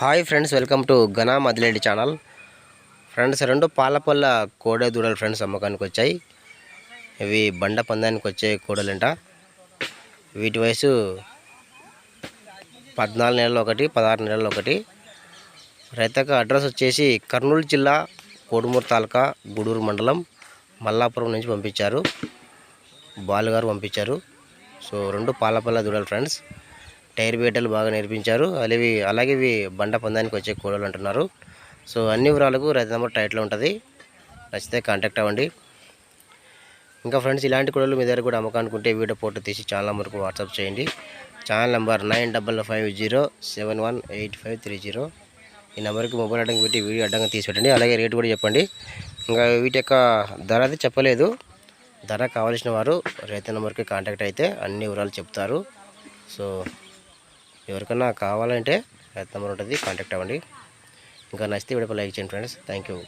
Hi friends, welcome to ఘనా మదిలేడి channel. Friends, రెండు పాలపల్ల కోడె దూడలు ఫ్రెండ్స్ అమ్మకానికి వచ్చాయి. ఇవి బండ పందానికి వచ్చే కోడలంట. వీటి వయసు 14 నెలలు ఒకటి, 16 నెలలు ఒకటి. రైతక అడ్రస్ వచ్చేసి కర్నూలు జిల్లా కోడుమూరు తాలూకా గూడూరు మండలం మల్లాపురం నుంచి పంపించారు. బాలుగారు పంపించారు. సో రెండు పాలపల్ల దూడలు ఫ్రెండ్స్. టైర్ బేటలు బాగా నేర్పించారు. అలాగే ఇవి బండ పందానికి వచ్చే కోడలు అంటున్నారు. సో అన్ని వివరాలకు రైతు నెంబర్ టైట్లో ఉంటుంది. నచ్చితే కాంటాక్ట్ అవ్వండి. ఇంకా ఫ్రెండ్స్, ఇలాంటి కోడలు మీ దగ్గర కూడా అమ్మకానుకుంటే వీడియో ఫోటో తీసి ఛానల్ నెంబర్కు వాట్సాప్ చేయండి. Channel number 9550718530. ఈ నెంబర్కి మొబైల్ అడ్డంగా పెట్టి వీడియో అడ్డంగా తీసి పెట్టండి. అలాగే రేటు కూడా చెప్పండి. ఇంకా వీటి యొక్క ధర అయితే చెప్పలేదు. ధర కావాల్సిన వారు రైతు నెంబర్కి కాంటాక్ట్ అయితే అన్ని వివరాలు చెప్తారు. సో ఎవరికన్నా కావాలంటే రైతు నెంబర్ ఉంటుంది, కాంటాక్ట్ అవ్వండి. ఇంకా నచ్చితే వీడియోకి లైక్ చేయండి ఫ్రెండ్స్. Thank you.